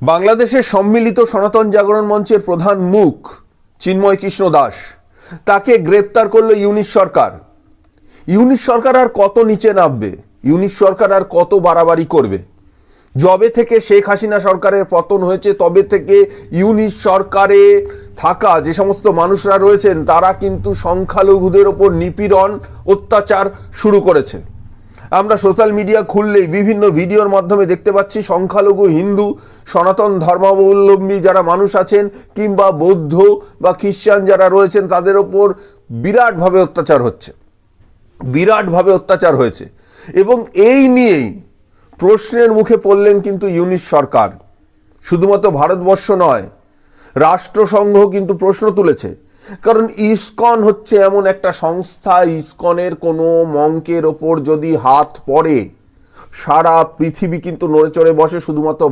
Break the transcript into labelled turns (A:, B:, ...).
A: বাংলাদেশের সম্মিলিত সনাতন জাগরণ মঞ্চের প্রধান মুখ চিন্ময় কৃষ্ণ দাস, তাকে গ্রেপ্তার করলো ইউনিশ সরকার। ইউনিশ সরকার আর কত নিচে নামবে? ইউনিশ সরকার আর কত বাড়াবাড়ি করবে? যবে থেকে শেখ হাসিনা সরকারের পতন হয়েছে তবে থেকে ইউনিশ সরকারে থাকা যে সমস্ত মানুষরা রয়েছেন তারা কিন্তু সংখ্যালঘুদের ওপর নিপীড়ন, অত্যাচার শুরু করেছে। আমরা সোশ্যাল মিডিয়া খুললেই বিভিন্ন ভিডিওর মাধ্যমে দেখতে পাচ্ছি সংখ্যালঘু হিন্দু, সনাতন ধর্মাবলম্বী যারা মানুষ আছেন কিংবা বৌদ্ধ বা খ্রিস্টান যারা রয়েছেন তাদের ওপর বিরাটভাবে অত্যাচার হয়েছে। এবং এই নিয়েই প্রশ্নের মুখে পড়লেন কিন্তু ইউনিশ সরকার। শুধুমাত্র ভারতবর্ষ নয়, রাষ্ট্রসংঘ কিন্তু প্রশ্ন তুলেছে। কারণ ইসকন হচ্ছে এমন একটা সংস্থা, ইসকনের কোনো মঙ্কের ওপর যদি হাত পড়ে সারা পৃথিবী কিন্তু নড়ে চড়ে বসে। শুধুমাত্র